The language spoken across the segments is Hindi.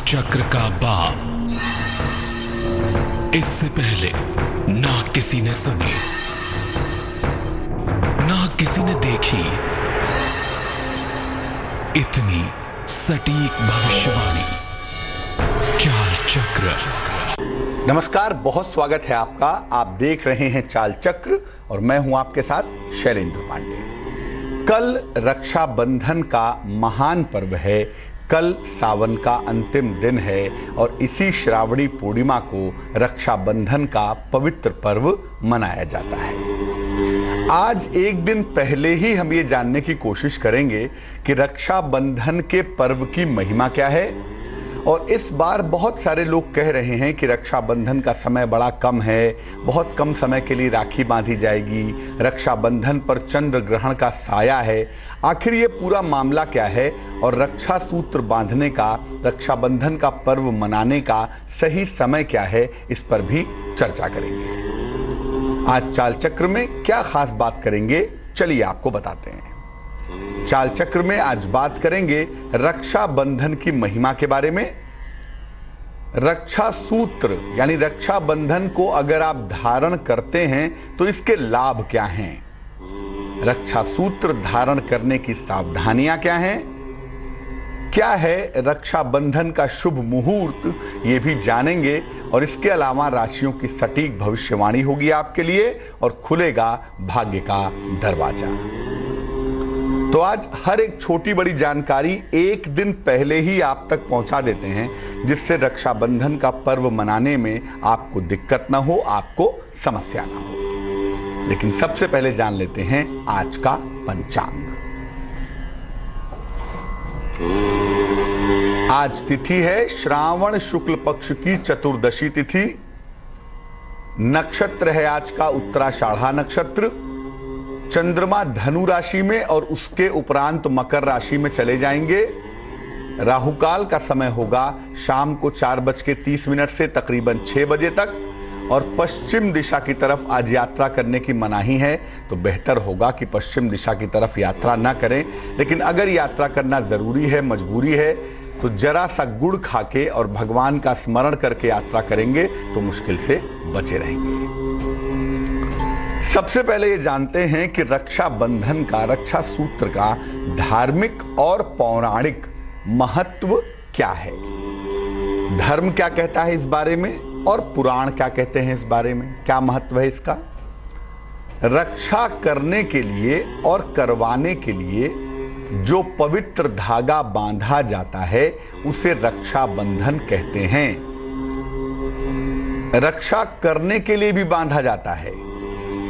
चक्र का बाप इससे पहले ना किसी ने सुनी, ना किसी ने देखी इतनी सटीक भविष्यवाणी। चाल चक्र। नमस्कार, बहुत स्वागत है आपका। आप देख रहे हैं चाल चक्र और मैं हूं आपके साथ शैलेंद्र पांडे। कल रक्षाबंधन का महान पर्व है। कल सावन का अंतिम दिन है और इसी श्रावणी पूर्णिमा को रक्षाबंधन का पवित्र पर्व मनाया जाता है। आज एक दिन पहले ही हम ये जानने की कोशिश करेंगे कि रक्षाबंधन के पर्व की महिमा क्या है। और इस बार बहुत सारे लोग कह रहे हैं कि रक्षाबंधन का समय बड़ा कम है, बहुत कम समय के लिए राखी बांधी जाएगी, रक्षाबंधन पर चंद्र ग्रहण का साया है। आखिर ये पूरा मामला क्या है और रक्षा सूत्र बांधने का, रक्षाबंधन का पर्व मनाने का सही समय क्या है, इस पर भी चर्चा करेंगे। आज चाल चक्र में क्या खास बात करेंगे, चलिए आपको बताते हैं। चाल चक्र में आज बात करेंगे रक्षाबंधन की महिमा के बारे में। रक्षा सूत्र यानी रक्षाबंधन को अगर आप धारण करते हैं तो इसके लाभ क्या हैं, रक्षा सूत्र धारण करने की सावधानियां क्या हैं, क्या है रक्षाबंधन का शुभ मुहूर्त, ये भी जानेंगे। और इसके अलावा राशियों की सटीक भविष्यवाणी होगी आपके लिए और खुलेगा भाग्य का दरवाजा। तो आज हर एक छोटी बड़ी जानकारी एक दिन पहले ही आप तक पहुंचा देते हैं, जिससे रक्षाबंधन का पर्व मनाने में आपको दिक्कत ना हो, आपको समस्या ना हो। लेकिन सबसे पहले जान लेते हैं आज का पंचांग। आज तिथि है श्रावण शुक्ल पक्ष की चतुर्दशी तिथि। नक्षत्र है आज का उत्तराषाढ़ा नक्षत्र। चंद्रमा धनु राशि में और उसके उपरांत मकर राशि में चले जाएंगे। राहुकाल का समय होगा शाम को 4:30 से तकरीबन 6 बजे तक। और पश्चिम दिशा की तरफ आज यात्रा करने की मनाही है, तो बेहतर होगा कि पश्चिम दिशा की तरफ यात्रा ना करें। लेकिन अगर यात्रा करना जरूरी है, मजबूरी है, तो जरा सा गुड़ खाके और भगवान का स्मरण करके यात्रा करेंगे तो मुश्किल से बचे रहेंगे। सबसे पहले ये जानते हैं कि रक्षाबंधन का, रक्षा सूत्र का धार्मिक और पौराणिक महत्व क्या है। धर्म क्या कहता है इस बारे में और पुराण क्या कहते हैं इस बारे में, क्या महत्व है इसका। रक्षा करने के लिए और करवाने के लिए जो पवित्र धागा बांधा जाता है उसे रक्षाबंधन कहते हैं। रक्षा करने के लिए भी बांधा जाता है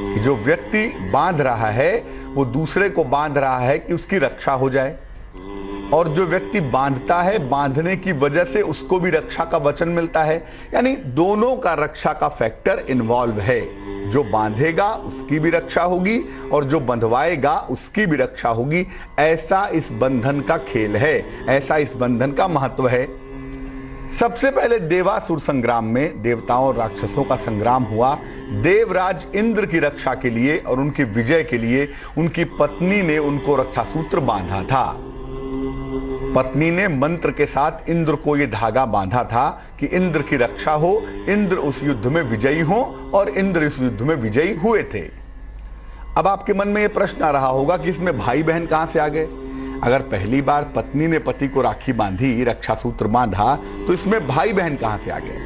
कि जो व्यक्ति बांध रहा है वो दूसरे को बांध रहा है कि उसकी रक्षा हो जाए, और जो व्यक्ति बांधता है बांधने की वजह से उसको भी रक्षा का वचन मिलता है। यानी दोनों का रक्षा का फैक्टर इन्वॉल्व है। जो बांधेगा उसकी भी रक्षा होगी और जो बंधवाएगा उसकी भी रक्षा होगी। ऐसा इस बंधन का खेल है, ऐसा इस बंधन का महत्व है। सबसे पहले देवासुर संग्राम में देवताओं और राक्षसों का संग्राम हुआ। देवराज इंद्र की रक्षा के लिए और उनकी विजय के लिए उनकी पत्नी ने उनको रक्षा सूत्र बांधा था। पत्नी ने मंत्र के साथ इंद्र को यह धागा बांधा था कि इंद्र की रक्षा हो, इंद्र उस युद्ध में विजयी हो, और इंद्र इस युद्ध में विजयी हुए थे। अब आपके मन में यह प्रश्न आ रहा होगा कि इसमें भाई बहन कहां से आ गए। अगर पहली बार पत्नी ने पति को राखी बांधी, रक्षा सूत्र बांधा, तो इसमें भाई बहन कहां से आ गए।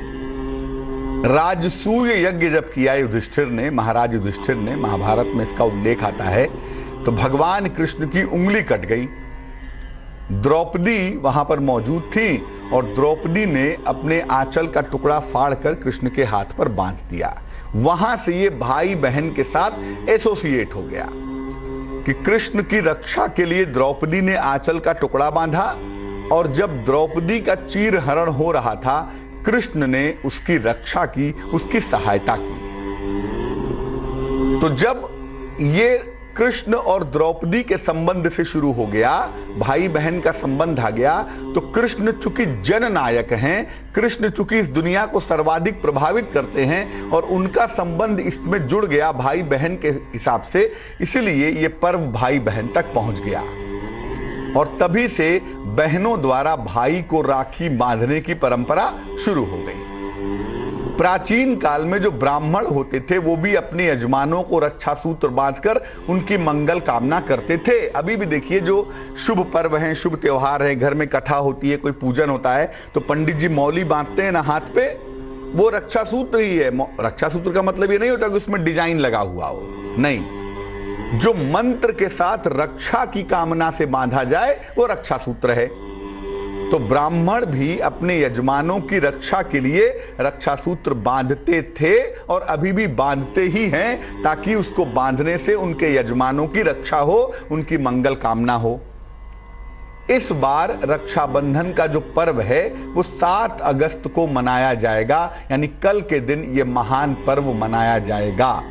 राजसूय यज्ञ जब किया युधिष्ठिर ने, महाराज युधिष्ठिर ने, महाभारत में इसका उल्लेख आता है, तो भगवान कृष्ण की उंगली कट गई। द्रौपदी वहां पर मौजूद थी और द्रौपदी ने अपने आंचल का टुकड़ा फाड़कर कृष्ण के हाथ पर बांध दिया। वहां से ये भाई बहन के साथ एसोसिएट हो गया कि कृष्ण की रक्षा के लिए द्रौपदी ने आंचल का टुकड़ा बांधा, और जब द्रौपदी का चीरहरण हो रहा था कृष्ण ने उसकी रक्षा की, उसकी सहायता की। तो जब ये कृष्ण और द्रौपदी के संबंध से शुरू हो गया, भाई बहन का संबंध आ गया, तो कृष्ण चूंकि जननायक हैं, कृष्ण चूंकि इस दुनिया को सर्वाधिक प्रभावित करते हैं और उनका संबंध इसमें जुड़ गया भाई बहन के हिसाब से, इसलिए ये पर्व भाई बहन तक पहुंच गया। और तभी से बहनों द्वारा भाई को राखी बांधने की परंपरा शुरू हो गई। प्राचीन काल में जो ब्राह्मण होते थे वो भी अपने यजमानों को रक्षा सूत्र बांधकर उनकी मंगल कामना करते थे। अभी भी देखिए, जो शुभ पर्व हैं, शुभ त्योहार हैं, घर में कथा होती है, कोई पूजन होता है, तो पंडित जी मौली बांधते हैं ना हाथ पे, वो रक्षा सूत्र ही है। रक्षा सूत्र का मतलब ये नहीं होता कि उसमें डिजाइन लगा हुआ हो, नहीं, जो मंत्र के साथ रक्षा की कामना से बांधा जाए वो रक्षा सूत्र है। तो ब्राह्मण भी अपने यजमानों की रक्षा के लिए रक्षा सूत्र बांधते थे और अभी भी बांधते ही हैं, ताकि उसको बांधने से उनके यजमानों की रक्षा हो, उनकी मंगल कामना हो। इस बार रक्षाबंधन का जो पर्व है वो 7 अगस्त को मनाया जाएगा, यानी कल के दिन ये महान पर्व मनाया जाएगा।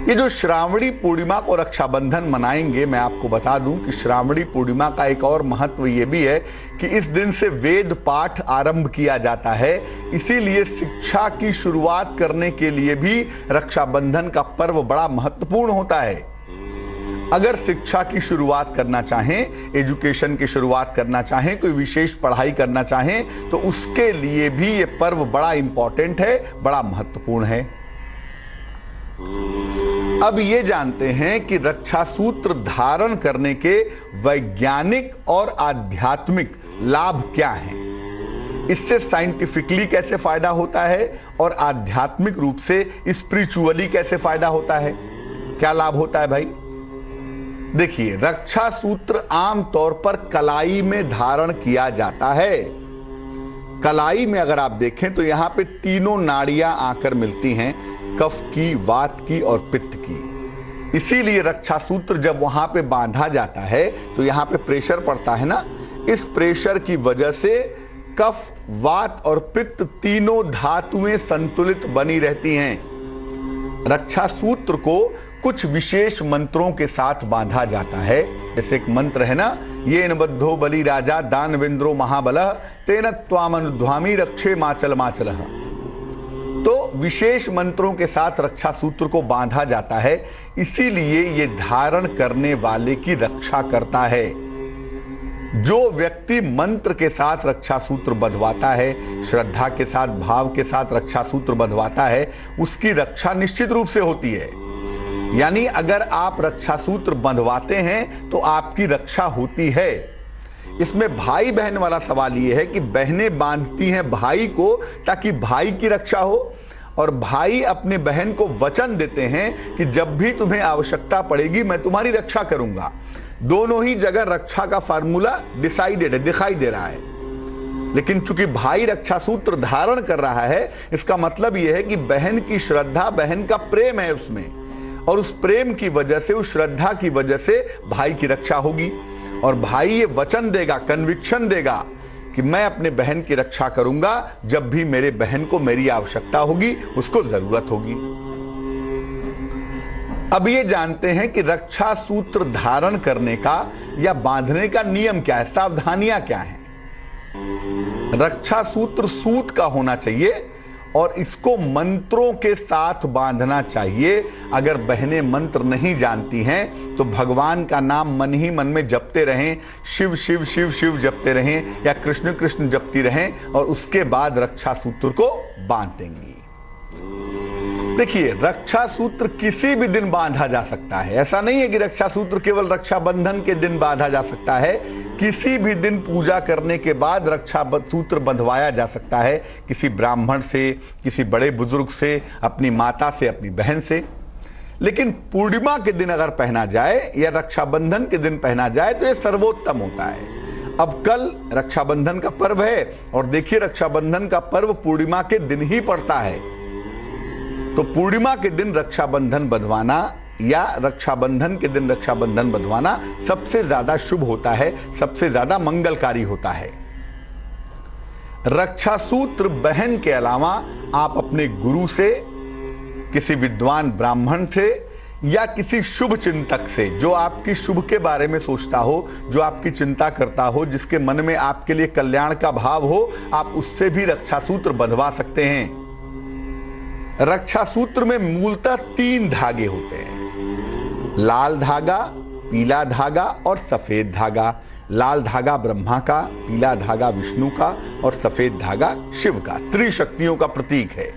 ये जो श्रावणी पूर्णिमा को रक्षाबंधन मनाएंगे, मैं आपको बता दूं कि श्रावणी पूर्णिमा का एक और महत्व ये भी है कि इस दिन से वेद पाठ आरंभ किया जाता है। इसीलिए शिक्षा की शुरुआत करने के लिए भी रक्षाबंधन का पर्व बड़ा महत्वपूर्ण होता है। अगर शिक्षा की शुरुआत करना चाहें, एजुकेशन की शुरुआत करना चाहें, कोई विशेष पढ़ाई करना चाहें, तो उसके लिए भी ये पर्व बड़ा इंपॉर्टेंट है, बड़ा महत्वपूर्ण है। अब ये जानते हैं कि रक्षा सूत्र धारण करने के वैज्ञानिक और आध्यात्मिक लाभ क्या हैं, इससे साइंटिफिकली कैसे फायदा होता है और आध्यात्मिक रूप से स्पिरिचुअली कैसे फायदा होता है, क्या लाभ होता है भाई। देखिए, रक्षा सूत्र आमतौर पर कलाई में धारण किया जाता है। कलाई में अगर आप देखें तो यहां पे तीनों नाड़ियां आकर मिलती हैं, कफ की, वात की और पित्त की। इसीलिए रक्षा सूत्र जब वहां पे बांधा जाता है तो यहां पे प्रेशर पड़ता है ना, इस प्रेशर की वजह से कफ, वात और पित्त तीनों धातुएं संतुलित बनी रहती हैं। रक्षा सूत्र को कुछ विशेष मंत्रों के साथ बांधा जाता है। जैसे एक मंत्र है ना, ये नबद्धो बलि राजा दानवेंद्रो महाबलः तेन त्वामनुध्वामि रक्षे माचल माचलः। तो विशेष मंत्रों के साथ रक्षा सूत्र को बांधा जाता है, इसीलिए ये धारण करने वाले की रक्षा करता है। जो व्यक्ति मंत्र के साथ रक्षा सूत्र बंधवाता है, श्रद्धा के साथ, भाव के साथ रक्षा सूत्र बंधवाता है, उसकी रक्षा निश्चित रूप से होती है। यानी अगर आप रक्षा सूत्र बंधवाते हैं तो आपकी रक्षा होती है। इसमें भाई बहन वाला सवाल यह है कि बहनें बांधती हैं भाई को ताकि भाई की रक्षा हो, और भाई अपने बहन को वचन देते हैं कि जब भी तुम्हें आवश्यकता पड़ेगी मैं तुम्हारी रक्षा करूंगा। दोनों ही जगह रक्षा का फार्मूला डिसाइडेड है, दिखाई दे रहा है। लेकिन चूंकि भाई रक्षा सूत्र धारण कर रहा है, इसका मतलब यह है कि बहन की श्रद्धा, बहन का प्रेम है उसमें, और उस प्रेम की वजह से, उस श्रद्धा की वजह से भाई की रक्षा होगी। और भाई ये वचन देगा, कन्विक्शन देगा कि मैं अपने बहन की रक्षा करूंगा जब भी मेरे बहन को मेरी आवश्यकता होगी, उसको जरूरत होगी। अब ये जानते हैं कि रक्षा सूत्र धारण करने का या बांधने का नियम क्या है, सावधानियां क्या हैं। रक्षा सूत्र सूत का होना चाहिए और इसको मंत्रों के साथ बांधना चाहिए। अगर बहनें मंत्र नहीं जानती हैं तो भगवान का नाम मन ही मन में जपते रहें, शिव शिव शिव शिव जपते रहें या कृष्ण कृष्ण जपती रहें, और उसके बाद रक्षा सूत्र को बांध देंगी। देखिए, रक्षा सूत्र किसी भी दिन बांधा जा सकता है। ऐसा नहीं है कि रक्षा सूत्र केवल रक्षाबंधन के दिन बांधा जा सकता है। किसी भी दिन पूजा करने के बाद रक्षा सूत्र बंधवाया जा सकता है, किसी ब्राह्मण से, किसी बड़े बुजुर्ग से, अपनी माता से, अपनी बहन से। लेकिन पूर्णिमा के दिन अगर पहना जाए या रक्षाबंधन के दिन पहना जाए तो यह सर्वोत्तम होता है। अब कल रक्षाबंधन का पर्व है और देखिए, रक्षाबंधन का पर्व पूर्णिमा के दिन ही पड़ता है। तो पूर्णिमा के दिन रक्षाबंधन बंधवाना या रक्षाबंधन के दिन रक्षाबंधन बंधवाना सबसे ज्यादा शुभ होता है, सबसे ज्यादा मंगलकारी होता है। रक्षा सूत्र बहन के अलावा आप अपने गुरु से, किसी विद्वान ब्राह्मण से या किसी शुभ चिंतक से, जो आपकी शुभ के बारे में सोचता हो, जो आपकी चिंता करता हो, जिसके मन में आपके लिए कल्याण का भाव हो, आप उससे भी रक्षा सूत्र बंधवा सकते हैं। रक्षा सूत्र में मूलतः 3 धागे होते हैं, लाल धागा, पीला धागा और सफेद धागा। लाल धागा ब्रह्मा का, पीला धागा विष्णु का और सफेद धागा शिव का, त्रिशक्तियों का प्रतीक है।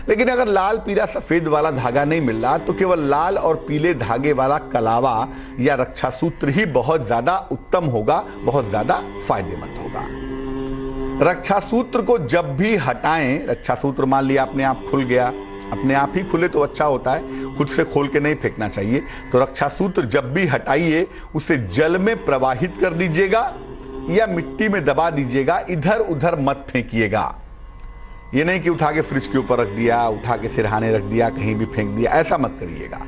लेकिन अगर लाल पीला सफेद वाला धागा नहीं मिल रहा तो केवल लाल और पीले धागे वाला कलावा या रक्षा सूत्र ही बहुत ज्यादा उत्तम होगा, बहुत ज्यादा फायदेमंद होगा। रक्षा सूत्र को जब भी हटाएं, रक्षा सूत्र मान लिया अपने आप खुल गया, अपने आप ही खुले तो अच्छा होता है, खुद से खोल के नहीं फेंकना चाहिए। तो रक्षा सूत्र जब भी हटाइए उसे जल में प्रवाहित कर दीजिएगा या मिट्टी में दबा दीजिएगा, इधर उधर मत फेंकिएगा। ये नहीं कि उठा के फ्रिज के ऊपर रख दिया, उठा के सिरहाने रख दिया, कहीं भी फेंक दिया, ऐसा मत करिएगा।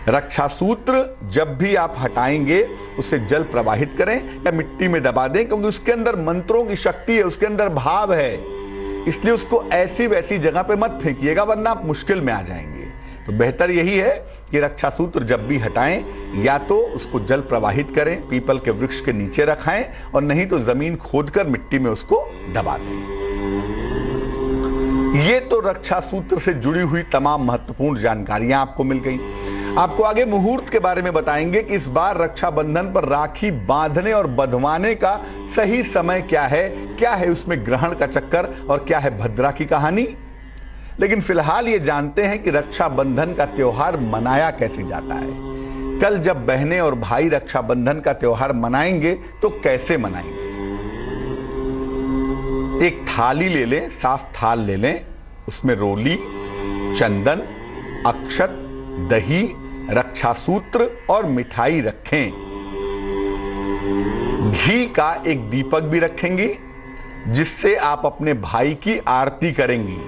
रक्षा सूत्र जब भी आप हटाएंगे उसे जल प्रवाहित करें या मिट्टी में दबा दें, क्योंकि उसके अंदर मंत्रों की शक्ति है, उसके अंदर भाव है, इसलिए उसको ऐसी वैसी जगह पे मत फेंकिएगा वरना आप मुश्किल में आ जाएंगे। तो बेहतर यही है कि रक्षा सूत्र जब भी हटाएं या तो उसको जल प्रवाहित करें, पीपल के वृक्ष के नीचे रखाएं, और नहीं तो जमीन खोदकर मिट्टी में उसको दबा दें। ये तो रक्षा सूत्र से जुड़ी हुई तमाम महत्वपूर्ण जानकारियां आपको मिल गई। आपको आगे मुहूर्त के बारे में बताएंगे कि इस बार रक्षाबंधन पर राखी बांधने और बंधवाने का सही समय क्या है उसमें ग्रहण का चक्कर और क्या है भद्रा की कहानी। लेकिन फिलहाल ये जानते हैं कि रक्षाबंधन का त्योहार मनाया कैसे जाता है। कल जब बहनें और भाई रक्षाबंधन का त्योहार मनाएंगे तो कैसे मनाएंगे। एक थाली ले लें, साफ थाल ले लें, उसमें रोली, चंदन, अक्षत, दही, रक्षा सूत्र और मिठाई रखें। घी का एक दीपक भी रखेंगी जिससे आप अपने भाई की आरती करेंगी।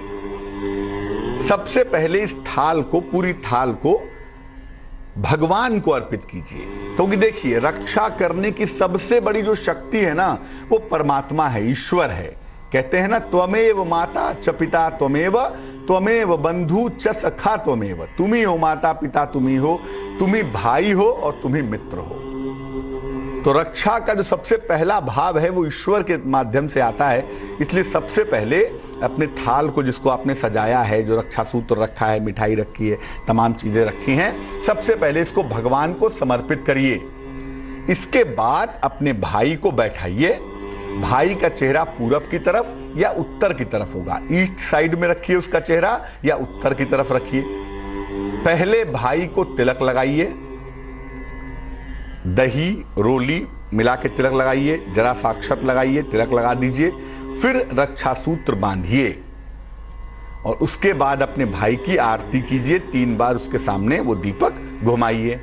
सबसे पहले इस थाल को, पूरी थाल को भगवान को अर्पित कीजिए, क्योंकि देखिए रक्षा करने की सबसे बड़ी जो शक्ति है ना वो परमात्मा है, ईश्वर है। कहते हैं ना, त्वमेव माता च पिता त्वमेव बंधु च सखा त्वमेव। तुम ही हो माता पिता, तुम ही हो, तुम ही भाई हो और तुम ही मित्र हो। तो रक्षा का जो सबसे पहला भाव है वो ईश्वर के माध्यम से आता है। इसलिए सबसे पहले अपने थाल को, जिसको आपने सजाया है, जो रक्षा सूत्र रखा है, मिठाई रखी है, तमाम चीजें रखी हैं, सबसे पहले इसको भगवान को समर्पित करिए। इसके बाद अपने भाई को बैठाइए। भाई का चेहरा पूरब की तरफ या उत्तर की तरफ होगा। ईस्ट साइड में रखिए उसका चेहरा या उत्तर की तरफ रखिए। पहले भाई को तिलक लगाइए, दही रोली मिला के तिलक लगाइए, जरा साक्षत लगाइए, तिलक लगा दीजिए, फिर रक्षा सूत्र बांधिए और उसके बाद अपने भाई की आरती कीजिए। 3 बार उसके सामने वो दीपक घुमाइए।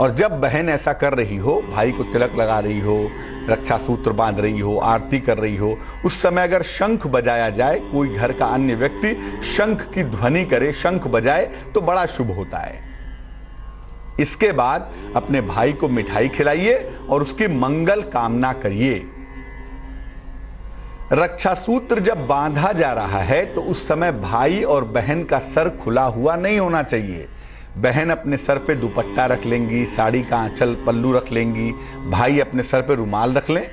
और जब बहन ऐसा कर रही हो, भाई को तिलक लगा रही हो, रक्षा सूत्र बांध रही हो, आरती कर रही हो, उस समय अगर शंख बजाया जाए, कोई घर का अन्य व्यक्ति शंख की ध्वनि करे, शंख बजाए, तो बड़ा शुभ होता है। इसके बाद अपने भाई को मिठाई खिलाइए और उसकी मंगल कामना करिए। रक्षा सूत्र जब बांधा जा रहा है तो उस समय भाई और बहन का सर खुला हुआ नहीं होना चाहिए। बहन अपने सर पे दुपट्टा रख लेंगी, साड़ी का आंचल पल्लू रख लेंगी, भाई अपने सर पे रुमाल रख लें।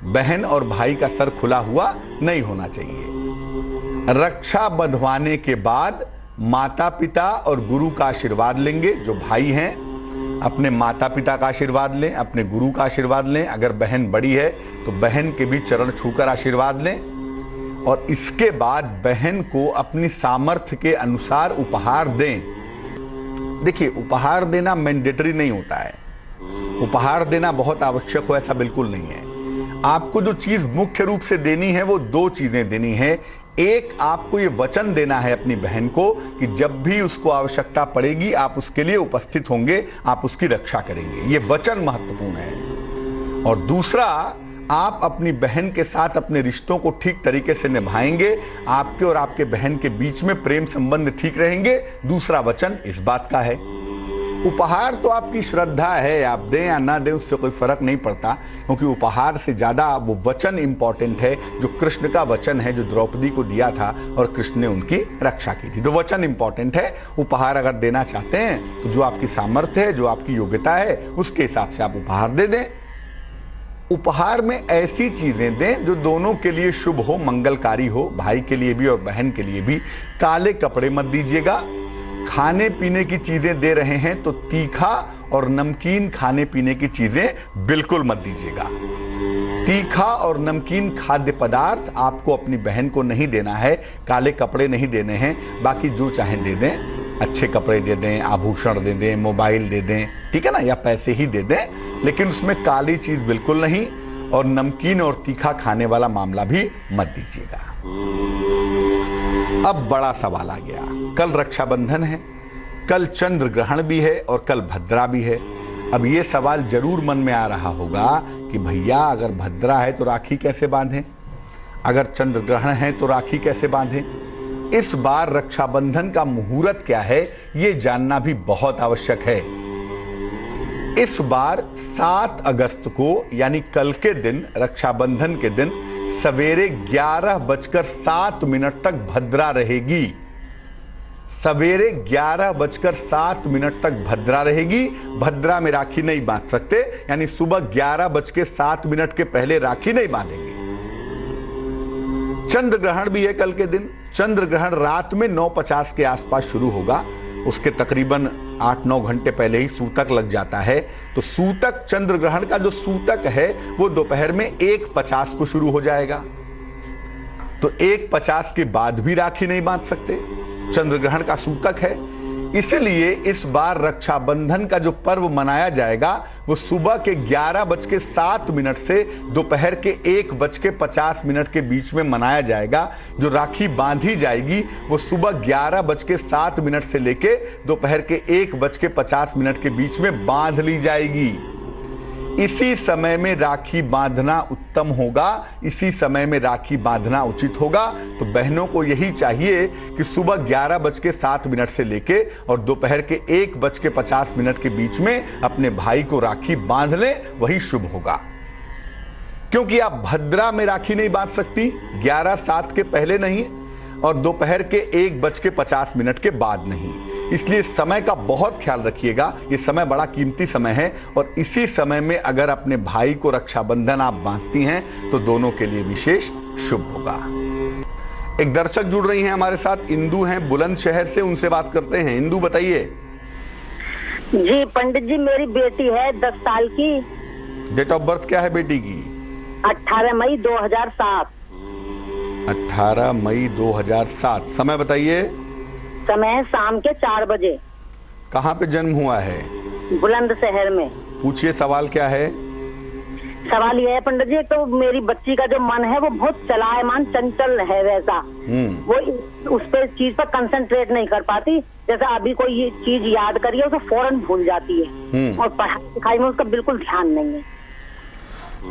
बहन और भाई का सर खुला हुआ नहीं होना चाहिए। रक्षा बंधवाने के बाद माता पिता और गुरु का आशीर्वाद लेंगे। जो भाई हैं अपने माता पिता का आशीर्वाद लें, अपने गुरु का आशीर्वाद लें। अगर बहन बड़ी है तो बहन के भी चरण छूकर आशीर्वाद लें और इसके बाद बहन को अपनी सामर्थ्य के अनुसार उपहार दें। देखिए, उपहार देना मैंडेटरी नहीं होता है, उपहार देना बहुत आवश्यक हो ऐसा बिल्कुल नहीं है। आपको जो चीज मुख्य रूप से देनी है वो 2 चीजें देनी है। एक, आपको ये वचन देना है अपनी बहन को कि जब भी उसको आवश्यकता पड़ेगी आप उसके लिए उपस्थित होंगे, आप उसकी रक्षा करेंगे। ये वचन महत्वपूर्ण है। और दूसरा, आप अपनी बहन के साथ अपने रिश्तों को ठीक तरीके से निभाएंगे, आपके और आपके बहन के बीच में प्रेम संबंध ठीक रहेंगे। दूसरा वचन इस बात का है। उपहार तो आपकी श्रद्धा है, आप दें या ना दें उससे कोई फर्क नहीं पड़ता, क्योंकि उपहार से ज्यादा वो वचन इंपॉर्टेंट है जो कृष्ण का वचन है, जो द्रौपदी को दिया था और कृष्ण ने उनकी रक्षा की थी। तो वचन इंपॉर्टेंट है। उपहार अगर देना चाहते हैं तो जो आपकी सामर्थ्य है, जो आपकी योग्यता है, उसके हिसाब से आप उपहार दे दें। उपहार में ऐसी चीजें दें जो दोनों के लिए शुभ हो, मंगलकारी हो, भाई के लिए भी और बहन के लिए भी। काले कपड़े मत दीजिएगा, खाने पीने की चीजें दे रहे हैं तो तीखा और नमकीन खाने पीने की चीजें बिल्कुल मत दीजिएगा। तीखा और नमकीन खाद्य पदार्थ आपको अपनी बहन को नहीं देना है। काले कपड़े नहीं देने हैं, बाकी जो चाहें दे दें। अच्छे कपड़े दे दें, आभूषण दे दें, मोबाइल दे दें, ठीक है ना, या पैसे ही दे दें, लेकिन उसमें काली चीज बिल्कुल नहीं, और नमकीन और तीखा खाने वाला मामला भी मत दीजिएगा। अब बड़ा सवाल आ गया, कल रक्षाबंधन है, कल चंद्र ग्रहण भी है और कल भद्रा भी है। अब ये सवाल जरूर मन में आ रहा होगा कि भैया अगर भद्रा है तो राखी कैसे बांधें, अगर चंद्र ग्रहण है तो राखी कैसे बांधें। इस बार रक्षाबंधन का मुहूर्त क्या है ये जानना भी बहुत आवश्यक है। इस बार 7 अगस्त को यानी कल के दिन, रक्षाबंधन के दिन सवेरे 11:07 तक भद्रा रहेगी। सवेरे 11:07 तक भद्रा रहेगी। भद्रा में राखी नहीं बांध सकते, यानी सुबह 11:07 के पहले राखी नहीं बांधेंगे। चंद्र ग्रहण भी है कल के दिन। चंद्र ग्रहण रात में 9:50 के आसपास शुरू होगा। उसके तकरीबन 8-9 घंटे पहले ही सूतक लग जाता है। तो सूतक, चंद्र ग्रहण का जो सूतक है वो दोपहर में 1:50 को शुरू हो जाएगा। तो 1:50 के बाद भी राखी नहीं बांध सकते, चंद्र ग्रहण का सूतक है। इसलिए इस बार रक्षाबंधन का जो पर्व मनाया जाएगा वो सुबह के 11:07 से दोपहर के 1:50 के बीच में मनाया जाएगा। जो राखी बांधी जाएगी वो सुबह 11:07 से लेके दोपहर के 1:50 के बीच में बांध ली जाएगी। इसी समय में राखी बांधना उत्तम होगा, इसी समय में राखी बांधना उचित होगा। तो बहनों को यही चाहिए कि सुबह 11:07 से लेके और दोपहर के 1:50 के बीच में अपने भाई को राखी बांध लें, वही शुभ होगा। क्योंकि आप भद्रा में राखी नहीं बांध सकती, 11:07 के पहले नहीं और दोपहर के 1:50 के बाद नहीं। इसलिए समय का बहुत ख्याल रखिएगा। ये समय बड़ा कीमती समय है और इसी समय में अगर अपने भाई को रक्षाबंधन आप बांधती हैं तो दोनों के लिए विशेष शुभ होगा। एक दर्शक जुड़ रही हैं हमारे साथ, इंदु हैं बुलंदशहर से, उनसे बात करते हैं। इंदु बताइए। जी पंडित जी, मेरी बेटी है 10 साल की। डेट ऑफ बर्थ क्या है बेटी की? 18 मई 2007। 18 मई 2007। समय बताइए। समय शाम के 4 बजे। कहाँ पे जन्म हुआ है? बुलंदशहर में। पूछिए, सवाल क्या है? सवाल यह है पंडित जी, तो मेरी बच्ची का जो मन है वो बहुत चलायमान चंचल है, वैसा वो उस पर चीज पर कंसंट्रेट नहीं कर पाती। जैसा अभी कोई ये चीज याद करिए उसे फौरन भूल जाती है और पढ़ाई लिखाई में उसका बिल्कुल ध्यान नहीं है।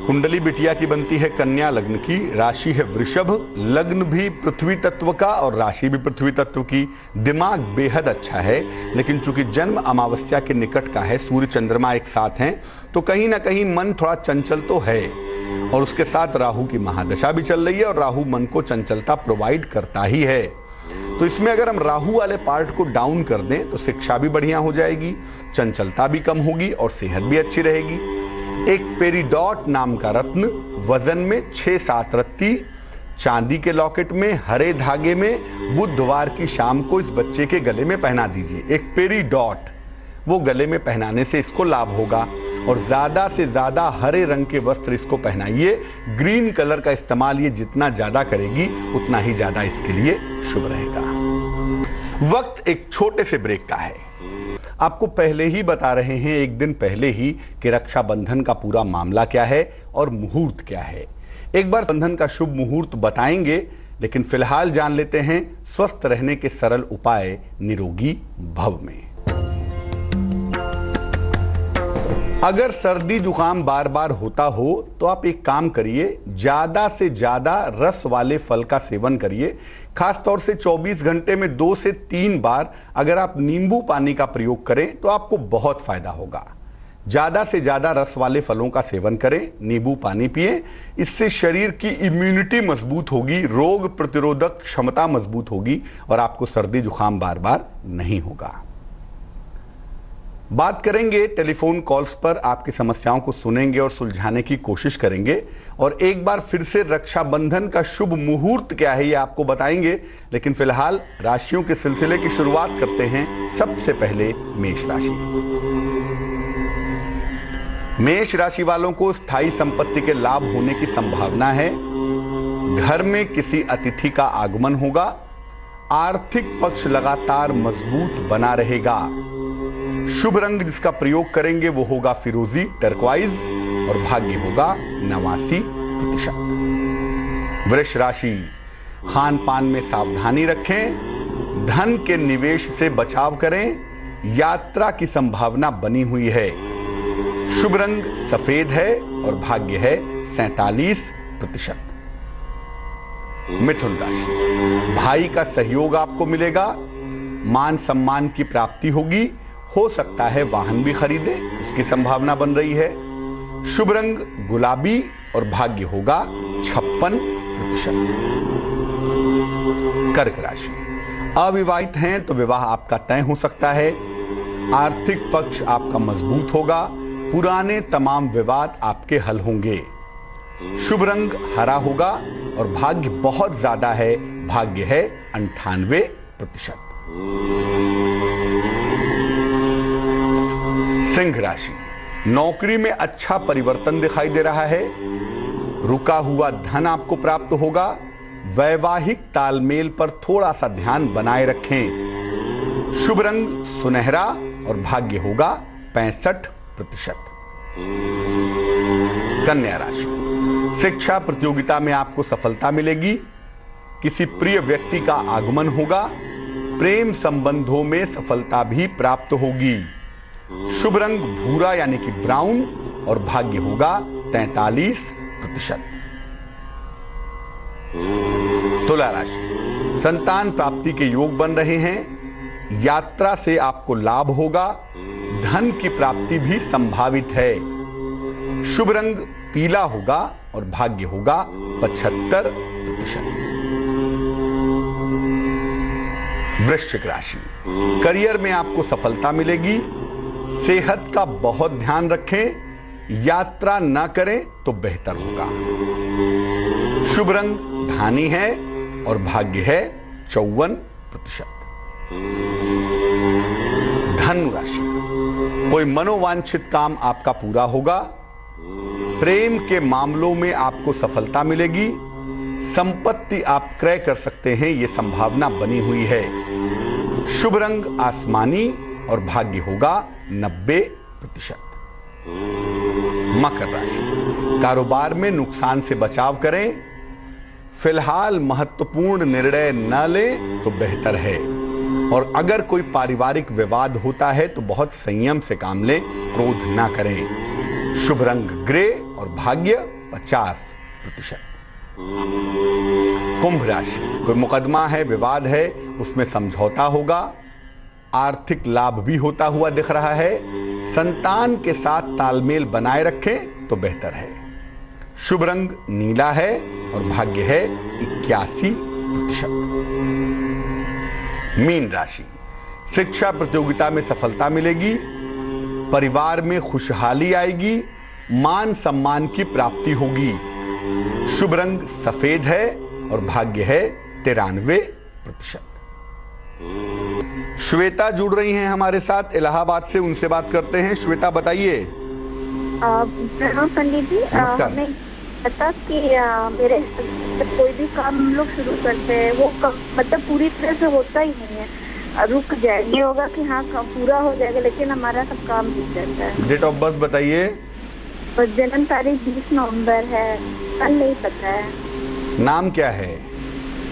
कुंडली बिटिया की बनती है कन्या लग्न की, राशि है वृषभ, लग्न भी पृथ्वी तत्व का और राशि भी पृथ्वी तत्व की। दिमाग बेहद अच्छा है, लेकिन चूंकि जन्म अमावस्या के निकट का है, सूर्य चंद्रमा एक साथ हैं, तो कहीं ना कहीं मन थोड़ा चंचल तो है। और उसके साथ राहु की महादशा भी चल रही है और राहु मन को चंचलता प्रोवाइड करता ही है। तो इसमें अगर हम राहु वाले पार्ट को डाउन कर दें तो शिक्षा भी बढ़िया हो जाएगी, चंचलता भी कम होगी और सेहत भी अच्छी रहेगी। एक पेरिडॉट नाम का रत्न वजन में 6-7 रत्ती चांदी के लॉकेट में हरे धागे में बुधवार की शाम को इस बच्चे के गले में पहना दीजिए। एक पेरिडॉट वो गले में पहनाने से इसको लाभ होगा और ज्यादा से ज्यादा हरे रंग के वस्त्र इसको पहनाइए। ग्रीन कलर का इस्तेमाल ये जितना ज्यादा करेगी उतना ही ज्यादा इसके लिए शुभ रहेगा। वक्त एक छोटे से ब्रेक का है। आपको पहले ही बता रहे हैं, एक दिन पहले ही, कि रक्षाबंधन का पूरा मामला क्या है और मुहूर्त क्या है। एक बार बंधन का शुभ मुहूर्त बताएंगे, लेकिन फिलहाल जान लेते हैं स्वस्थ रहने के सरल उपाय निरोगी भव में। अगर सर्दी जुकाम बार बार होता हो तो आप एक काम करिए, ज्यादा से ज्यादा रस वाले फल का सेवन करिए। खास तौर से 24 घंटे में 2 से 3 बार अगर आप नींबू पानी का प्रयोग करें तो आपको बहुत फायदा होगा। ज्यादा से ज्यादा रस वाले फलों का सेवन करें, नींबू पानी पिएं। इससे शरीर की इम्यूनिटी मजबूत होगी, रोग प्रतिरोधक क्षमता मजबूत होगी और आपको सर्दी जुकाम बार बार नहीं होगा। बात करेंगे टेलीफोन कॉल्स पर, आपकी समस्याओं को सुनेंगे और सुलझाने की कोशिश करेंगे। और एक बार फिर से रक्षाबंधन का शुभ मुहूर्त क्या है ये आपको बताएंगे। लेकिन फिलहाल राशियों के सिलसिले की शुरुआत करते हैं। सबसे पहले मेष राशि। मेष राशि वालों को स्थायी संपत्ति के लाभ होने की संभावना है। घर में किसी अतिथि का आगमन होगा। आर्थिक पक्ष लगातार मजबूत बना रहेगा। शुभ रंग जिसका प्रयोग करेंगे वो होगा फिरोजी टर्क्वाइज और भाग्य होगा 89%। वृष राशि, खान पान में सावधानी रखें। धन के निवेश से बचाव करें। यात्रा की संभावना बनी हुई है। शुभ रंग सफेद है और भाग्य है 47%। मिथुन राशि, भाई का सहयोग आपको मिलेगा। मान सम्मान की प्राप्ति होगी। हो सकता है वाहन भी खरीदे, उसकी संभावना बन रही है। शुभ रंग गुलाबी और भाग्य होगा 56%। कर्क राशि, अविवाहित हैं तो विवाह आपका तय हो सकता है। आर्थिक पक्ष आपका मजबूत होगा। पुराने तमाम विवाद आपके हल होंगे। शुभ रंग हरा होगा और भाग्य बहुत ज्यादा है। भाग्य है 98%। सिंह राशि, नौकरी में अच्छा परिवर्तन दिखाई दे रहा है। रुका हुआ धन आपको प्राप्त होगा। वैवाहिक तालमेल पर थोड़ा सा ध्यान बनाए रखें। शुभ रंग सुनहरा और भाग्य होगा 65%। कन्या राशि, शिक्षा प्रतियोगिता में आपको सफलता मिलेगी। किसी प्रिय व्यक्ति का आगमन होगा। प्रेम संबंधों में सफलता भी प्राप्त होगी। शुभ रंग भूरा यानी कि ब्राउन और भाग्य होगा 43%। तुला राशि, संतान प्राप्ति के योग बन रहे हैं। यात्रा से आपको लाभ होगा। धन की प्राप्ति भी संभावित है। शुभ रंग पीला होगा और भाग्य होगा 75%। वृश्चिक राशि, करियर में आपको सफलता मिलेगी। सेहत का बहुत ध्यान रखें। यात्रा न करें तो बेहतर होगा। शुभ रंग धानी है और भाग्य है 54%। धनु राशि, कोई मनोवांछित काम आपका पूरा होगा। प्रेम के मामलों में आपको सफलता मिलेगी। संपत्ति आप क्रय कर सकते हैं, यह संभावना बनी हुई है। शुभ रंग आसमानी और भाग्य होगा 90%। मकर राशि, कारोबार में नुकसान से बचाव करें। फिलहाल महत्वपूर्ण निर्णय न लें तो बेहतर है। और अगर कोई पारिवारिक विवाद होता है तो बहुत संयम से काम लें, क्रोध ना करें। शुभ रंग ग्रे और भाग्य 50%। कुंभ राशि, कोई मुकदमा है, विवाद है, उसमें समझौता होगा। आर्थिक लाभ भी होता हुआ दिख रहा है। संतान के साथ तालमेल बनाए रखें तो बेहतर है। शुभ रंग नीला है और भाग्य है 81%। मीन राशि, शिक्षा प्रतियोगिता में सफलता मिलेगी। परिवार में खुशहाली आएगी। मान सम्मान की प्राप्ति होगी। शुभ रंग सफेद है और भाग्य है 93%। श्वेता जुड़ रही हैं हमारे साथ इलाहाबाद से, उनसे बात करते हैं। श्वेता बताइए। प्रणाम पंडित जी। हमें पता कि मेरे कोई भी काम हम लोग शुरू करते हैं वो मतलब पूरी तरह से होता ही नहीं है, रुक जाए। ये होगा कि हाँ पूरा हो जाएगा लेकिन हमारा सब काम रुक जाता है। डेट ऑफ बर्थ बताइए। जन्म तारीख 20 नवंबर है। कल नहीं पता है। नाम क्या है?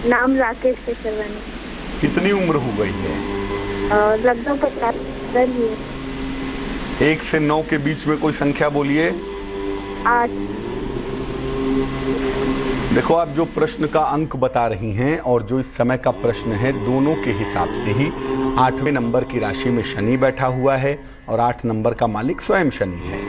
नाम राकेश केशवानी। कितनी उम्र हो गई है? लगभग 50 ही। 1 से 9 के बीच में कोई संख्या बोलिए। 8। देखो, आप जो प्रश्न का अंक बता रही हैं और जो इस समय का प्रश्न है, दोनों के हिसाब से ही 8वें नंबर की राशि में शनि बैठा हुआ है और 8 नंबर का मालिक स्वयं शनि है।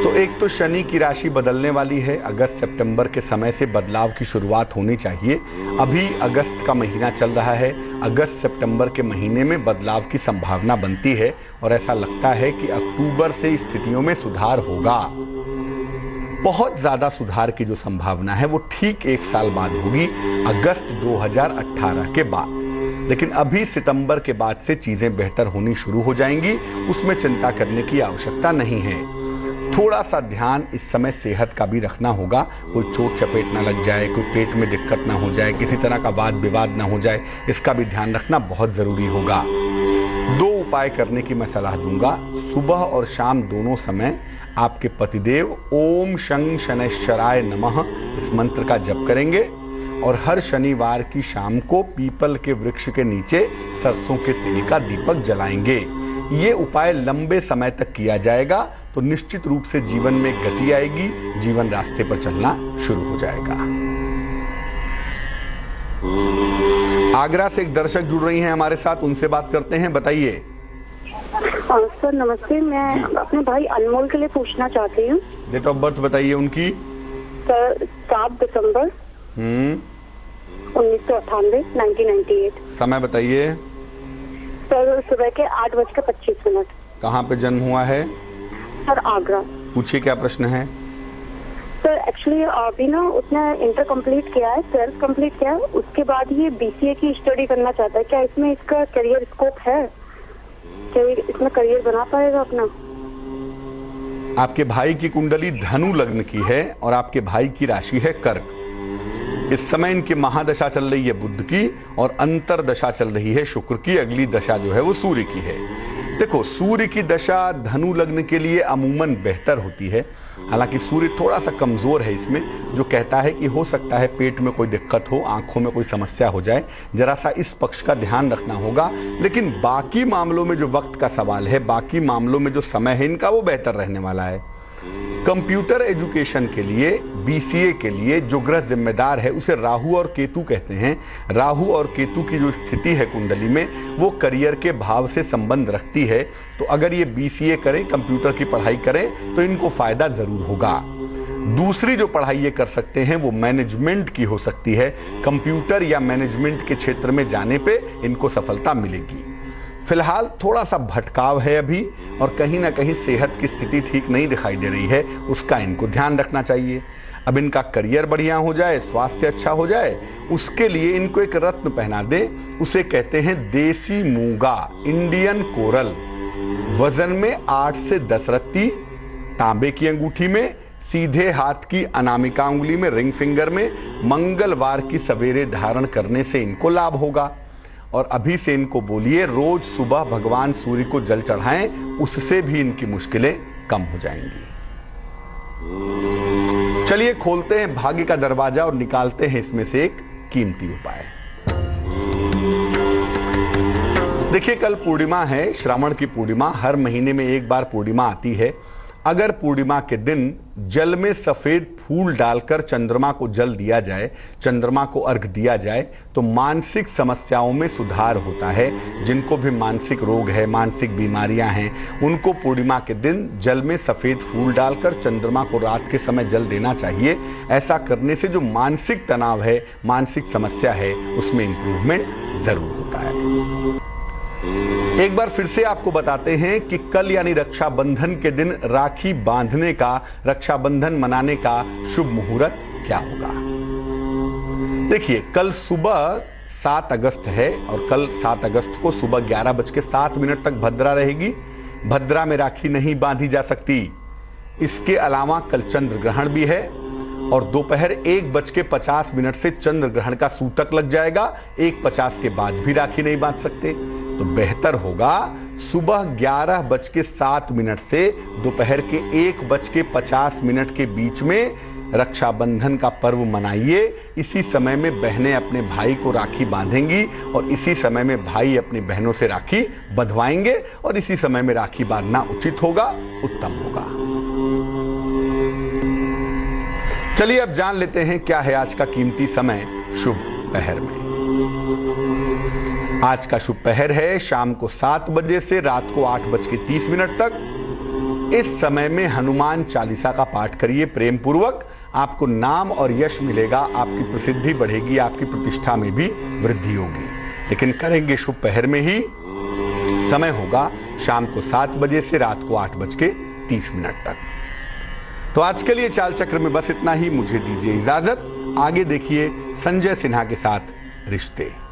तो एक तो शनि की राशि बदलने वाली है। अगस्त सितंबर के समय से बदलाव की शुरुआत होनी चाहिए। अभी अगस्त का महीना चल रहा है, अगस्त सितंबर के महीने में बदलाव की संभावना बनती है और ऐसा लगता है कि अक्टूबर से स्थितियों में सुधार होगा। बहुत ज्यादा सुधार की जो संभावना है वो ठीक 1 साल बाद होगी, अगस्त 2018 के बाद। लेकिन अभी सितंबर के बाद से चीजें बेहतर होनी शुरू हो जाएंगी, उसमें चिंता करने की आवश्यकता नहीं है। थोड़ा सा ध्यान इस समय सेहत का भी रखना होगा, कोई चोट चपेट ना लग जाए, कोई पेट में दिक्कत ना हो जाए, किसी तरह का वाद विवाद ना हो जाए, इसका भी ध्यान रखना बहुत जरूरी होगा। 2 उपाय करने की मैं सलाह दूंगा। सुबह और शाम दोनों समय आपके पतिदेव ओम शं शनैश्चराय नमः इस मंत्र का जप करेंगे और हर शनिवार की शाम को पीपल के वृक्ष के नीचे सरसों के तेल का दीपक जलाएंगे। ये उपाय लंबे समय तक किया जाएगा तो निश्चित रूप से जीवन में गति आएगी, जीवन रास्ते पर चलना शुरू हो जाएगा। आगरा से एक दर्शक जुड़ रही हैं हमारे साथ, उनसे बात करते हैं। बताइए। सर नमस्ते, मैं अपने भाई अनमोल के लिए पूछना चाहती हूँ। डेट ऑफ बर्थ बताइए उनकी। सर 7 दिसंबर 1998, 1998। समय बताइए। सर सुबह के 8:25। कहाँ पे जन्म हुआ है? सर आगरा। पूछिए क्या प्रश्न है? सर एक्चुअली अभी ना उसने इंटर कंप्लीट किया है, 12th कंप्लीट किया है, उसके बाद ये BCA की स्टडी करना चाहता है। क्या इसमें इसका करियर स्कोप है? क्या इसमें करियर बना पाएगा अपना? आपके भाई की कुंडली धनु लग्न की है और आपके भाई की राशि है कर्क। इस समय इनकी महादशा चल रही है बुध की और अंतर दशा चल रही है शुक्र की। अगली दशा जो है वो सूर्य की है। देखो, सूर्य की दशा धनु लग्न के लिए अमूमन बेहतर होती है, हालांकि सूर्य थोड़ा सा कमजोर है इसमें, जो कहता है कि हो सकता है पेट में कोई दिक्कत हो, आंखों में कोई समस्या हो जाए, जरा सा इस पक्ष का ध्यान रखना होगा। लेकिन बाकी मामलों में जो वक्त का सवाल है, बाकी मामलों में जो समय है इनका, वो बेहतर रहने वाला है। कंप्यूटर एजुकेशन के लिए, BCA के लिए जो ग्रह जिम्मेदार है उसे राहु और केतु कहते हैं। राहु और केतु की जो स्थिति है कुंडली में वो करियर के भाव से संबंध रखती है। तो अगर ये BCA करें, कंप्यूटर की पढ़ाई करें, तो इनको फायदा जरूर होगा। दूसरी जो पढ़ाई ये कर सकते हैं वो मैनेजमेंट की हो सकती है। कंप्यूटर या मैनेजमेंट के क्षेत्र में जाने पे इनको सफलता मिलेगी। फिलहाल थोड़ा सा भटकाव है अभी और कहीं ना कहीं सेहत की स्थिति ठीक नहीं दिखाई दे रही है, उसका इनको ध्यान रखना चाहिए। अब इनका करियर बढ़िया हो जाए, स्वास्थ्य अच्छा हो जाए, उसके लिए इनको एक रत्न पहना दें, उसे कहते हैं देसी मूंगा, इंडियन कोरल। वजन में 8 से 10 रत्ती, तांबे की अंगूठी में, सीधे हाथ की अनामिका उंगली में, रिंग फिंगर में, मंगलवार की सवेरे धारण करने से इनको लाभ होगा। और अभी से इनको बोलिए रोज सुबह भगवान सूर्य को जल चढ़ाएं, उससे भी इनकी मुश्किलें कम हो जाएंगी। चलिए खोलते हैं भाग्य का दरवाजा और निकालते हैं इसमें से एक कीमती उपाय। देखिए, कल पूर्णिमा है, श्रावण की पूर्णिमा। हर महीने में एक बार पूर्णिमा आती है। अगर पूर्णिमा के दिन जल में सफेद फूल डालकर चंद्रमा को जल दिया जाए, चंद्रमा को अर्घ दिया जाए, तो मानसिक समस्याओं में सुधार होता है। जिनको भी मानसिक रोग है, मानसिक बीमारियां हैं, उनको पूर्णिमा के दिन जल में सफेद फूल डालकर चंद्रमा को रात के समय जल देना चाहिए। ऐसा करने से जो मानसिक तनाव है, मानसिक समस्या है, उसमें इंप्रूवमेंट जरूर होता है। एक बार फिर से आपको बताते हैं कि कल यानी रक्षाबंधन के दिन राखी बांधने का, रक्षाबंधन मनाने का शुभ मुहूर्त क्या होगा। देखिए, कल सुबह 7 अगस्त है और कल 7 अगस्त को सुबह 11:07 तक भद्रा रहेगी। भद्रा में राखी नहीं बांधी जा सकती। इसके अलावा कल चंद्र ग्रहण भी है और दोपहर 1:50 से चंद्र ग्रहण का सूतक लग जाएगा। 1:50 के बाद भी राखी नहीं बांध सकते। तो बेहतर होगा सुबह 11:07 से दोपहर के 1:50 के बीच में रक्षाबंधन का पर्व मनाइए। इसी समय में बहनें अपने भाई को राखी बांधेंगी और इसी समय में भाई अपनी बहनों से राखी बंधवाएंगे और इसी समय में राखी बांधना उचित होगा, उत्तम होगा। चलिए अब जान लेते हैं क्या है आज का कीमती समय शुभ पहर में। आज का शुभ पहर है शाम को 7 बजे से रात को 8:30 तक। इस समय में हनुमान चालीसा का पाठ करिए प्रेम पूर्वक। आपको नाम और यश मिलेगा, आपकी प्रसिद्धि बढ़ेगी, आपकी प्रतिष्ठा में भी वृद्धि होगी। लेकिन करेंगे शुभ पहर में ही। समय होगा शाम को 7 बजे से रात को 8:30 तक। तो आज के लिए चाल चक्र में बस इतना ही। मुझे दीजिए इजाजत। आगे देखिए संजय सिन्हा के साथ रिश्ते।